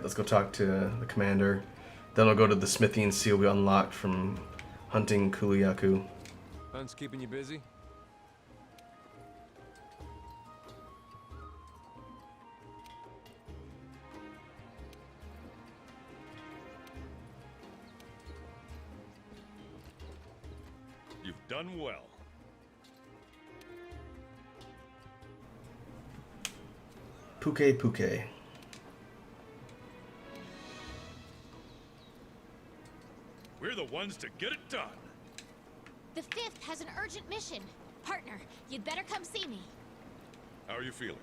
Alright, let's go talk to the commander. Then we'll go to the smithy and see what we unlocked from hunting Kuliyaku. Hunt's keeping you busy? You've done well. Pukei. We're the ones to get it done. The 5th has an urgent mission. Partner, you'd better come see me. How are you feeling?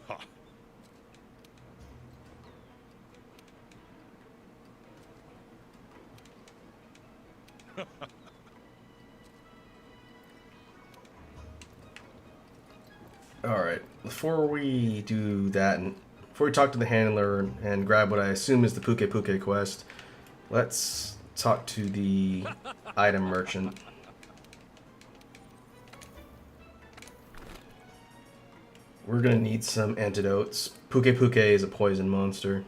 Ha. Alright, before we do that, and before we talk to the handler and grab what I assume is the Pukei quest, let's talk to the item merchant. We're gonna need some antidotes. Pukei is a poison monster.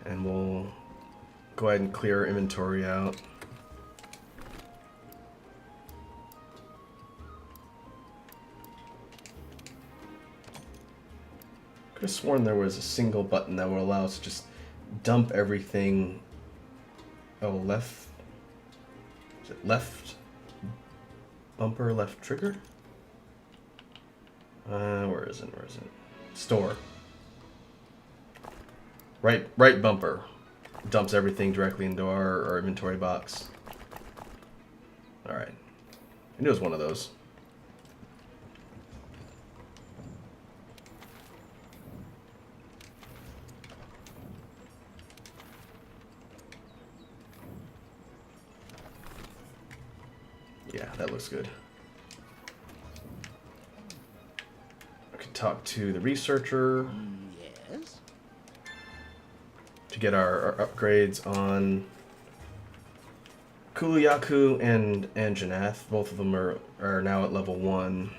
And we'll go ahead and clear our inventory out. Could have sworn there was a single button that would allow us to just dump everything. Oh, left. Is it left bumper, left trigger? Where is it? Store. Right bumper dumps everything directly into our inventory box. Alright. I knew it was one of those. Yeah, that looks good. I could talk to the researcher. Yes. To get our upgrades on Kuliyaku and Janath. Both of them are now at level 1.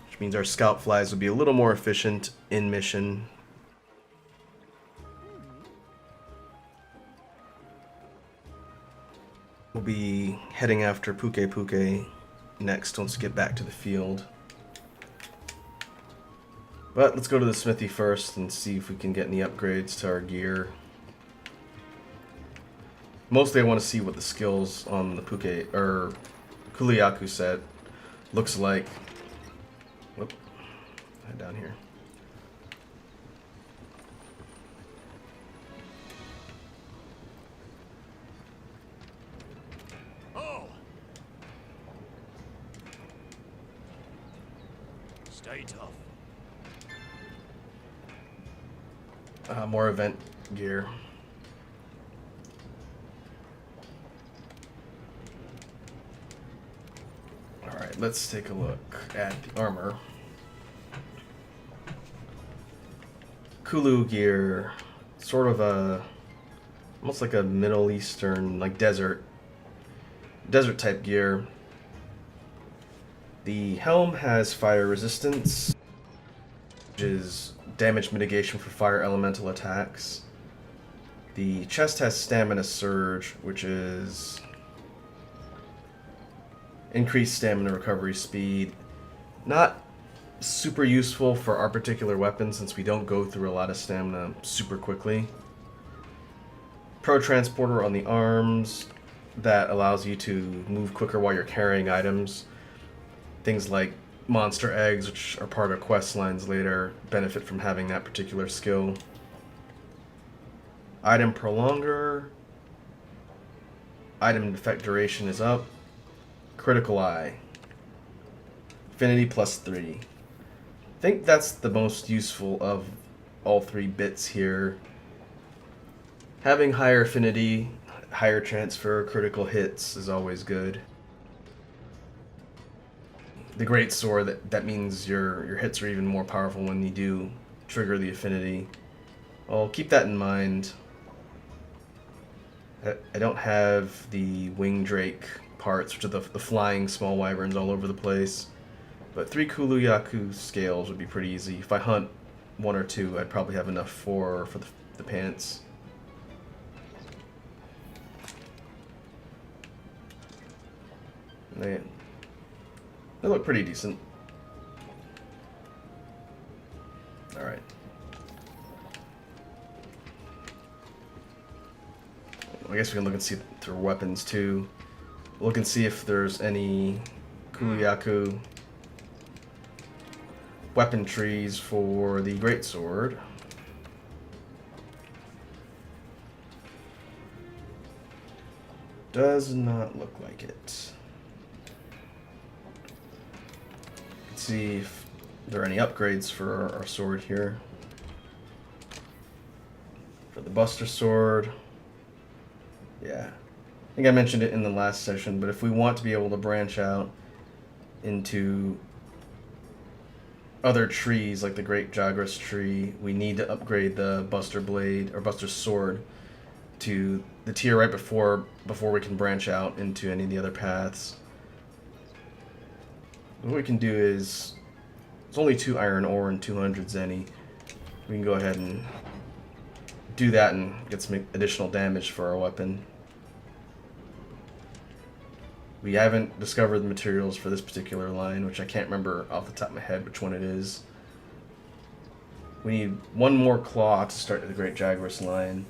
Which means our scout flies will be a little more efficient in mission. We'll be heading after Pukei next once we get back to the field. But let's go to the smithy first and see if we can get any upgrades to our gear. Mostly I want to see what the skills on the Kuliyaku set looks like. Whoop. Head down here. Oh! Stay tough. More event gear. Alright, let's take a look at the armor. Kulu gear, sort of almost like a Middle Eastern, like desert type gear. The helm has fire resistance, which is damage mitigation for fire elemental attacks. The chest has stamina surge, which is increased stamina recovery speed. Not super useful for our particular weapon since we don't go through a lot of stamina super quickly. Pro transporter on the arms that allows you to move quicker while you're carrying items. Things like monster eggs, which are part of quest lines later, benefit from having that particular skill. Item prolonger. Item effect duration is up. Critical eye. Affinity +3. I think that's the most useful of all 3 bits here. Having higher affinity, higher transfer, critical hits is always good. The great sword, that means your hits are even more powerful when you do trigger the affinity. I'll keep that in mind I don't have the wing drake parts, which are the flying small wyverns all over the place. But 3 Kuluyaku scales would be pretty easy. If I hunt 1 or 2, I'd probably have enough for the pants. They look pretty decent. Alright. I guess we can look and see through weapons too. Look and see if there's any Kuluyaku weapon trees for the greatsword. Does not look like it. Let's see if there are any upgrades for our sword here. For the Buster Sword. Yeah. I think I mentioned it in the last session, but if we want to be able to branch out into other trees like the Great Jagras tree, we need to upgrade the Buster Blade or Buster Sword to the tier right before we can branch out into any of the other paths. What we can do is, it's only 2 iron ore and 200 zenny. We can go ahead and do that and get some additional damage for our weapon. We haven't discovered the materials for this particular line, which I can't remember off the top of my head which one it is. We need 1 more claw to start the Great Jagras line.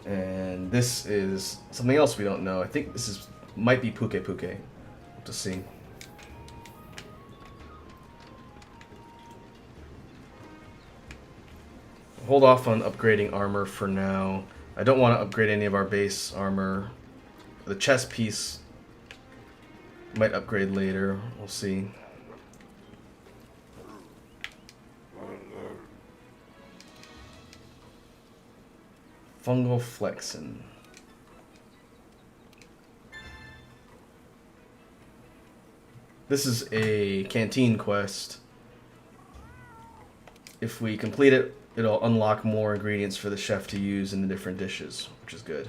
And this is something else we don't know. I think this might be Pukei. We'll have to see. Hold off on upgrading armor for now. I don't want to upgrade any of our base armor. The chest piece might upgrade later. We'll see. Fungal Flexin. This is a canteen quest. If we complete it, it'll unlock more ingredients for the chef to use in the different dishes, which is good.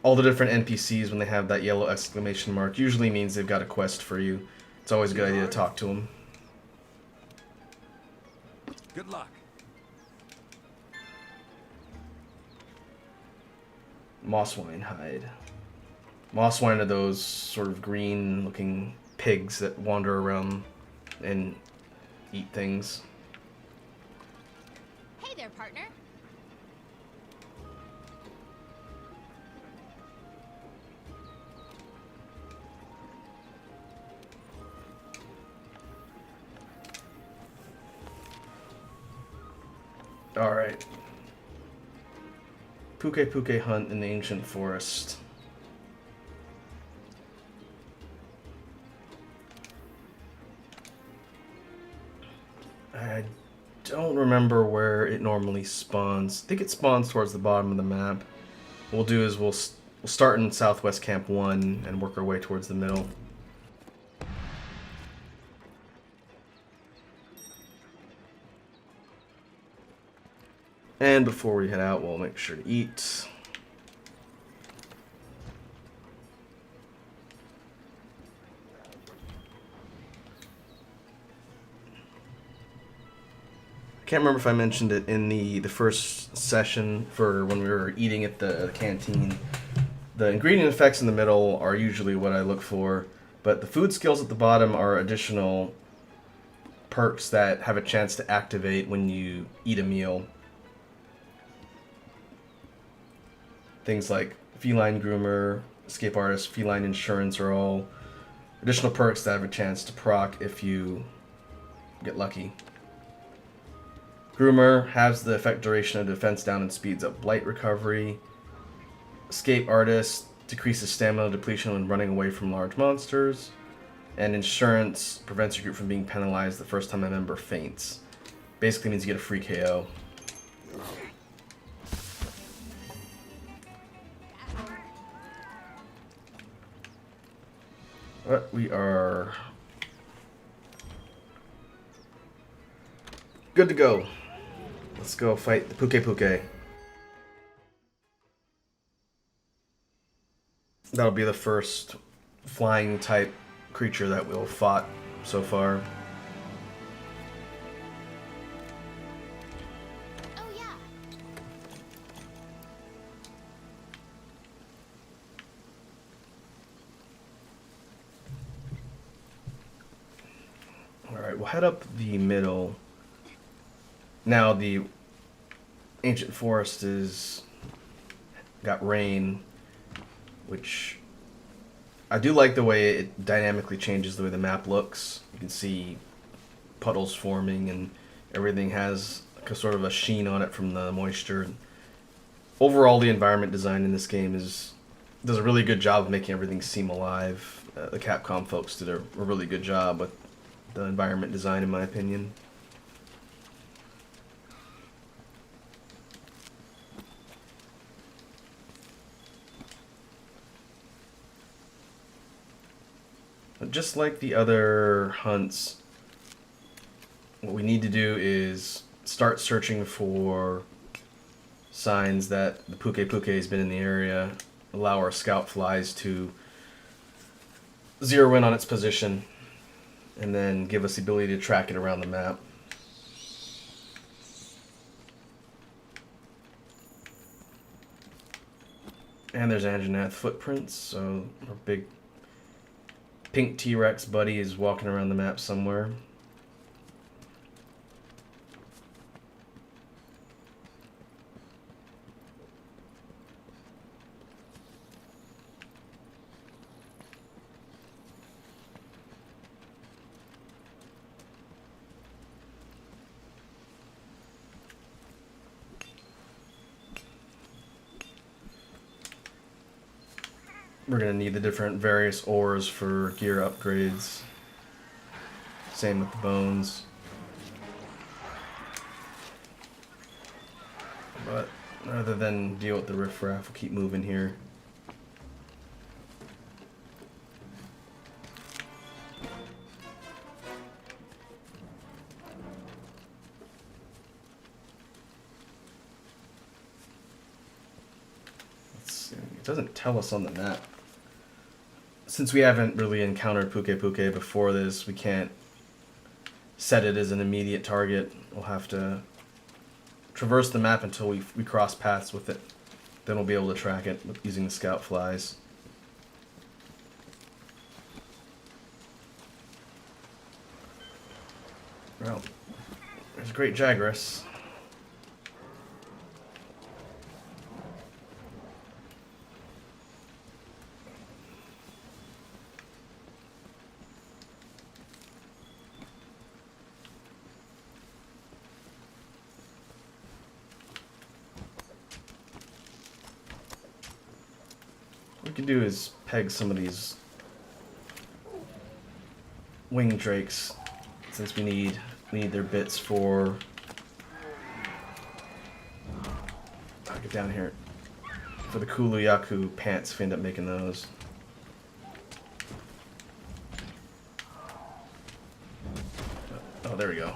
All the different NPCs, when they have that yellow exclamation mark, usually means they've got a quest for you. It's always a good idea to talk to them. Good luck. Mosswine hide. Mosswine are those sort of green-looking pigs that wander around and eat things. Hey there, partner. Alright. Pukei hunt in the ancient forest. I don't remember where it normally spawns. I think it spawns towards the bottom of the map. What we'll do is we'll start in Southwest Camp 1 and work our way towards the middle. And before we head out, we'll make sure to eat. I can't remember if I mentioned it in the first session for when we were eating at the canteen. The ingredient effects in the middle are usually what I look for, but the food skills at the bottom are additional perks that have a chance to activate when you eat a meal. Things like Feline Groomer, Escape Artist, Feline Insurance are all additional perks that have a chance to proc if you get lucky. Groomer has the effect duration of defense down and speeds up blight recovery. Escape Artist decreases stamina depletion when running away from large monsters. And Insurance prevents your group from being penalized the first time a member faints. Basically means you get a free KO. But we are good to go. Let's go fight the Pukei. That'll be the first flying type creature that we'll fought so far. Oh yeah. Alright, we'll head up the middle. Now the ancient forest is got rain, which I do like the way it dynamically changes the way the map looks. You can see puddles forming and everything has like a sort of a sheen on it from the moisture. Overall, the environment design in this game does a really good job of making everything seem alive. The Capcom folks did a really good job with the environment design, in my opinion. But just like the other hunts, what we need to do is start searching for signs that the Pukei has been in the area, allow our scout flies to zero in on its position, and then give us the ability to track it around the map. And there's Anjanath footprints, so our big pink T-Rex buddy is walking around the map somewhere. We're going to need the different various ores for gear upgrades. Same with the bones. But rather than deal with the riffraff, we'll keep moving here. Let's see. It doesn't tell us on the map. Since we haven't really encountered Pukei before this, we can't set it as an immediate target. We'll have to traverse the map until we cross paths with it. Then we'll be able to track it using the scout flies. Well, there's a great Jagras. What we can do is peg some of these winged drakes, since we need their bits for. I'll get down here for the Kuluyaku pants if we end up making those. Oh, there we go.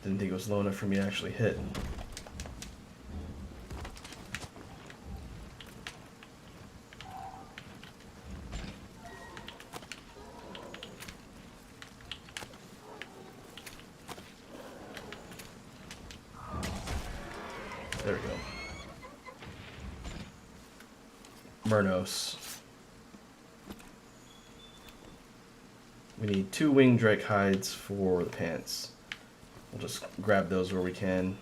Didn't think it was low enough for me to actually hit. There we go. Murnos. We need 2 winged drake hides for the pants. We'll just grab those where we can.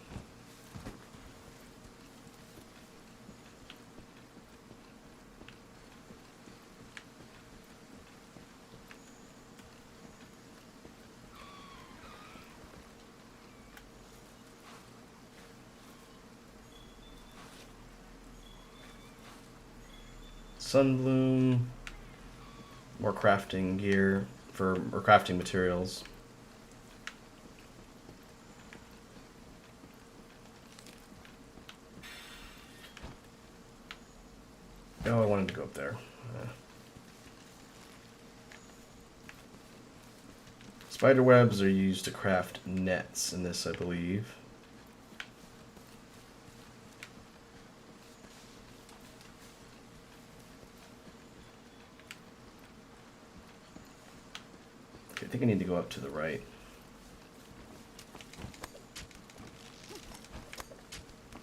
Sunbloom, more crafting gear or crafting materials. Oh, I wanted to go up there. Spider webs are used to craft nets in this, I believe. Okay, I think I need to go up to the right.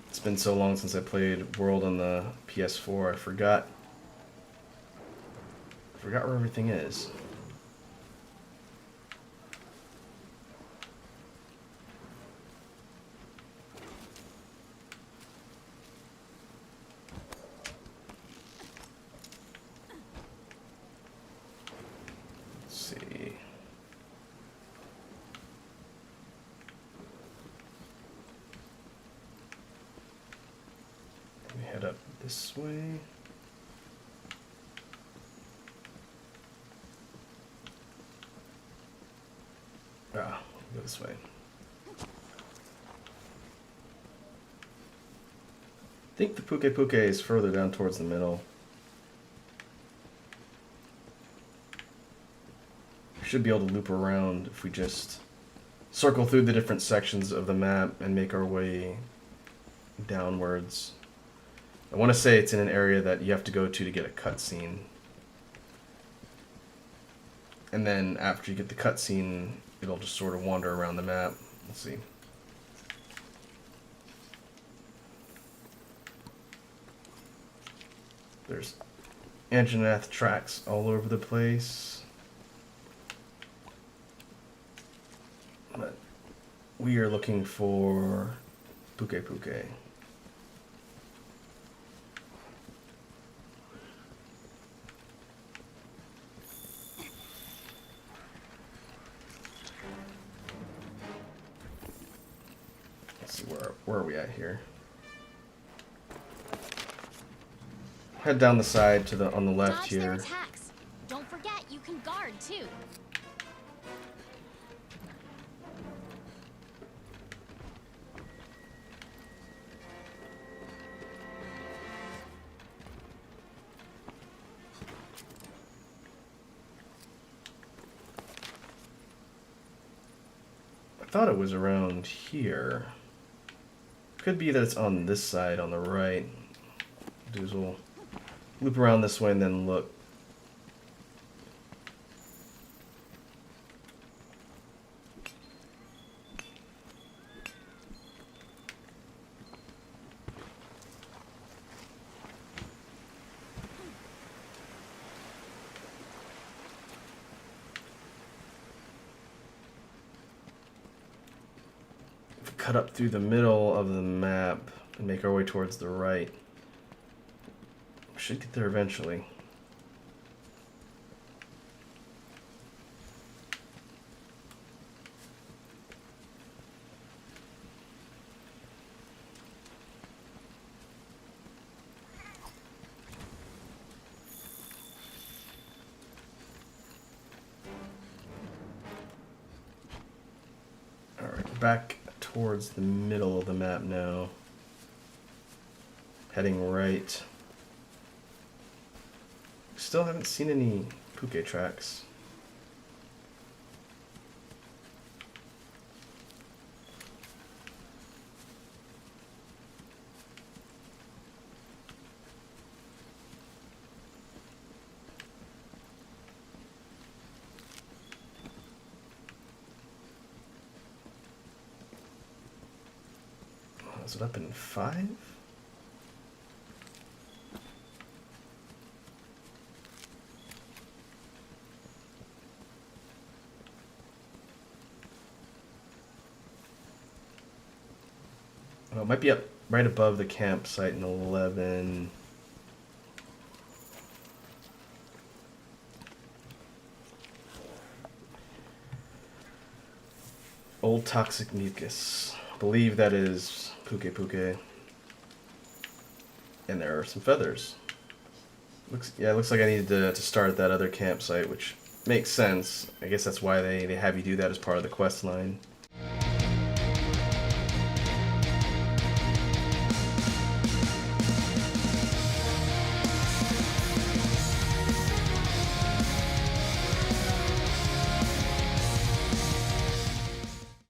It's been so long since I played World on the PS4, I forgot where everything is. Let's see. We head up this way. Ah, go this way. I think the Pukei is further down towards the middle. We should be able to loop around if we just circle through the different sections of the map and make our way downwards. I want to say it's in an area that you have to go to get a cutscene. And then after you get the cutscene, it'll just sort of wander around the map. Let's see. There's Anjanath tracks all over the place. But we are looking for Pukei. Let's see, where are we at here? Head down the side to on the left Dodge here. their attacks. Don't forget you can guard too. I thought it was around here. Could be that it's on this side on the right. We'll loop around this way and then look. If we cut up through the middle of the map and make our way towards the right, we should get there eventually. Alright, back towards the middle of the map now. Heading right. Still haven't seen any Pukei tracks. Oh, is it up in 5? Oh, it might be up right above the campsite in 11. Old toxic mucus. I believe that is Pukei. And there are some feathers. It looks like I needed to start at that other campsite, which makes sense. I guess that's why they have you do that as part of the quest line.